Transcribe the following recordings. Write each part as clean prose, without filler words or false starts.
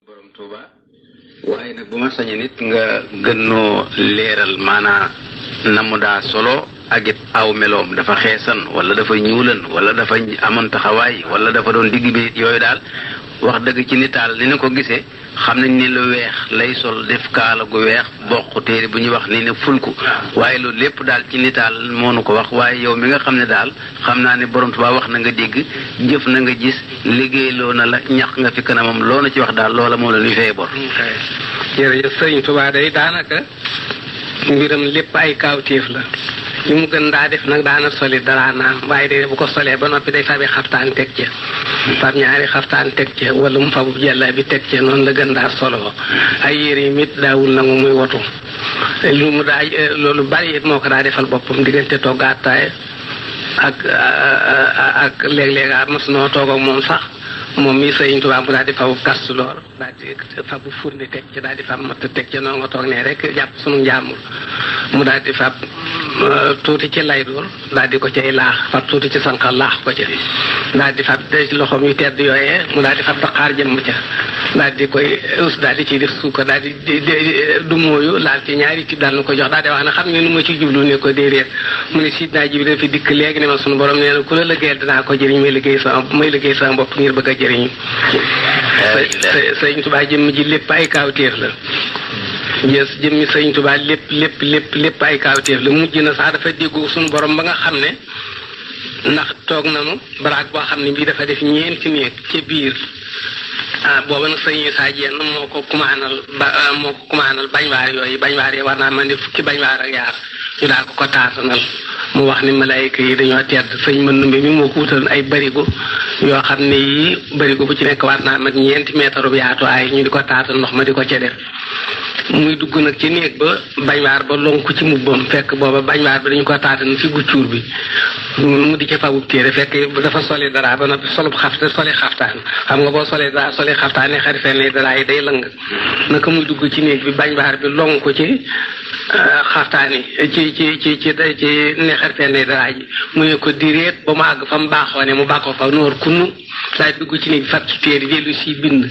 borom Touba waaye nag bu ma sañe nit nga gën noo leeral maanaa na mu daa solo ak it aw meloom dafa xeesan wala dafa ñuulan wala dafa amoon taxawaay wala dafa doon digg bi yooyu daal wax dëgg ci nitaal ni na ko gisee xam nañ ne lu weex lay sol def kaala gu weex bokk téere bu ñuy wax ni ne fulku waaye loolu lépp daal ci nitaal moo nu ko wax waaye yow mi nga xam ne daal xam naa ne borom Tuubaa wax na nga dégg jëf na nga gis liggéeyloo na la ñax nga fi kanamam loo na ci wax daal loola moo la ñuy fay bor. jërëjëf sëriñ Tuubaa day daanaka mbiram lépp ay kaawteef la li mu gën daa def nag daana soli dara naam waaye de bu ko solee ba noppi day fabi xaftaan teg ca fab ñaari xaftaan teg ca wala mu fabu jàlla bi teg ca noonu la gën daa solo ay yére yi mit daawul nangu muy wotu lu mu daa loolu bari it moo ko daa defal boppam diggante togg attaaya ak léeg-léeg mos noo toog ak moom sax moom mii sëriñ Tuubaa mu daal di fabu kastu loor daal di fabu furni teg ca daal di fab matt teg ca noonu nga toog ne rek jàpp sunu njàmbur mu daal di fab tuuti ci lay doon daal di ko cay laax fab tuuti ci sànqal laax ko ca daal di fab ci loxoom yu tedd yooyee mu daal di fab daqaar jëmm ca daal di koy us daal di ciy def suukar daal di du mooyu laal ci ñaari tib daal na ko jox daal di wax ne xam ngeen lu ma ci jublu ne ko déedéet mu ne Sidna Jibril fi dikk léegi ne ma sunu borom nee na ku la liggéeyal dinaa ko jëriñ may liggéey sama bopp ngir bëgg a jëriñu sëriñ Tuubaa jëmm ji lépp ay kaawteef la jëmmi sëriñ Tuubaa lépp ay kaawteef la mujj na sax dafa déggu suñu borom ba nga xam ne ndax toog nañu baraag boo xam ne bii dafa def ñeenti néeg ca biir booba nag sëriñ Isaa Jeen moo ko kumaanal bañwaar yooyu bañwaar yi war naa man di fukki bañwaar ak yaar ñu daal ko taatanal mu wax ni malaayika yi dañoo tedd sëñ mën numbe mi moo ko wutal ay barigo yoo xam ne yii barigo bu ci nekk war naa mat 4 mètres bu yaatuwaay ñu di ko taatal ndox ma di ko ca def muy dugg nag ci néeg ba bañwaar ba lonku ci mubbam fekk booba bañwaar bi dañu ko taatan ci guccuur bi mu di ca fabub téere fekk dafa soli dara ba noppi soli xaftaan xam nga boo solee dara soli xaftaan ne xari fenn dara yi day lëng naka muy dugg ci néeg bi bañwaar bi lonku ci xaftaan yi ci ne xari fenn dara ji mu ne ko direet ba mu àgg fa mu baaxoo ne mu bàkkoo fa noor kunnu daal dugg ci néeg bi fat ci téere dellu si bind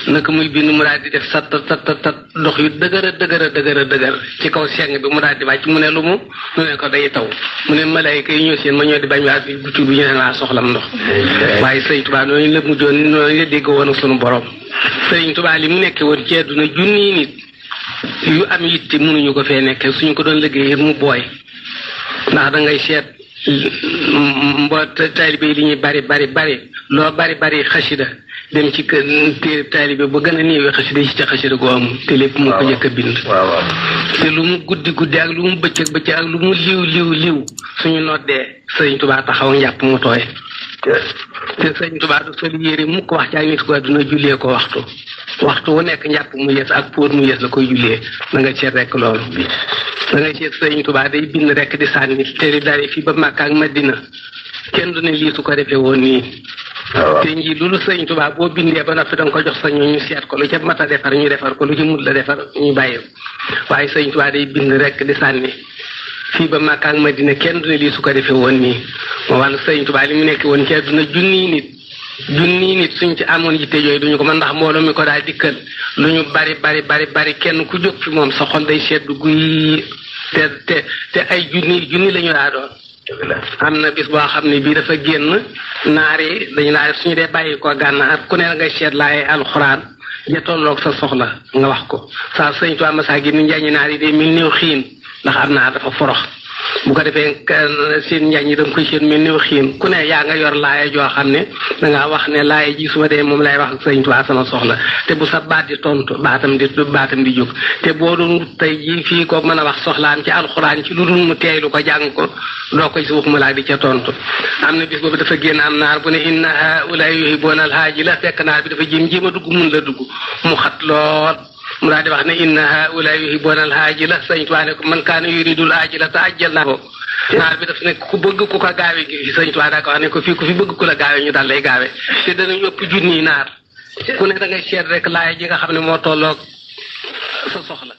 naka muy bind mu daal di def sat dox yu dëgër ci kaw seng bi mu daal di wàcc mu ne lu mu ne ko day taw mu ne malayka yi ñoo seen ma ñoo di bañ waa bi guccu bi ñu ne laa soxlam ndox waaye sëriñ Tuubaa noonu la mujjoon noonu la dégg woon ak sunu borom sëriñ Tuubaa li mu nekke woon ci àdduna junni nit yu am yitte mënuñu ko fee nekke suñu ko doon liggéey mu booy ndax da ngay seet taalibe yi li ñuy bari loo bari xasida dem ci téere taalibe ba gën a néewee xasida yi ci xasida goo amul te lépp moo ko njëkk a bind te lu mu guddi ak lu mu bëccëg ak lu mu liw suñu noddee sëriñ Tuubaa taxaw njàpp mu tooy te sëriñ Tuubaa du sol yére mukk wax ci ak nit ko àdduna jullee ko waxtu wu nekk njàpp mu yees ak póot mu yees la koy jullee na nga seet rek loolu da ngay seet sëriñ Tuubaa day bind rek di sànni te di dari fii ba Makka ak Madina kenn du ne lii su ko defee woon nii te nji loolu sëriñ Tuubaa boo bindee ba noppi da nga ko jox sa ñu seet ko lu ca mat a defar ñu defar ko lu ci mut la defar ñu bàyyi waaye sëriñ Tuubaa day bind rek di sànni fii ba Makka ak Madina kenn du ne lii su ko defee woon nii moo wàllu sëriñ Tuubaa li mu nekk woon ci àdduna junni nit suñ ci amoon yitte yooyu duñu ko mën ndax mbooloo mi ko daal dikkal lu ñu bari kenn ku jóg fi moom sa xol day seddu guy te ay junni la ñu daa doon am na bis boo xam ne bii dafa génn naar yi dañu laa suñu dee bàyyi ko gànnaar ku ne la ngay seet laay alxuraan ja tolloog sa soxla nga wax ko saa sëñ Tuubaa masaa gi ni njaañi naar yi day mel néew xiin ndax am naa dafa forox bu ko defee seen njaañ yi da nga koy seen mel néew xiin ku ne yaa nga yor laaya joo xam ne dangaa wax ne laaya ji su ma dee moom lay wax ak sëñ Tuubaa sama soxla te bu sa baat di tontu baatam di jóg te boo doon tey ji fii ko mën a wax soxlaam ci alxuraan ci lu dul mu teeylu ko jàng ko doo koy si waxuma laa di ca tontu am na bis boobu dafa génn am naar bu ne inna haa'ulaa'i yuhibbuuna al-haajila fekk naar bi dafa jéem a dugg mun la dugg mu xat lool mu daal di wax ne inna haa'ulaa'i yuhibbuuna al-haajila sëñ Tuubaa ne ko man kaana yuriidu al-aajilata ajjalnaa naar bi daf ne ku bëgg ku ko gaawe gi sëñ Tuubaa daa ko wax ne ko fii ku fi bëgg ku la gaawe ñu daal lay gaawe te danañ ëpp junni naar ku ne da ngay seet rek laaya ji nga xam ne moo tolloog sa soxla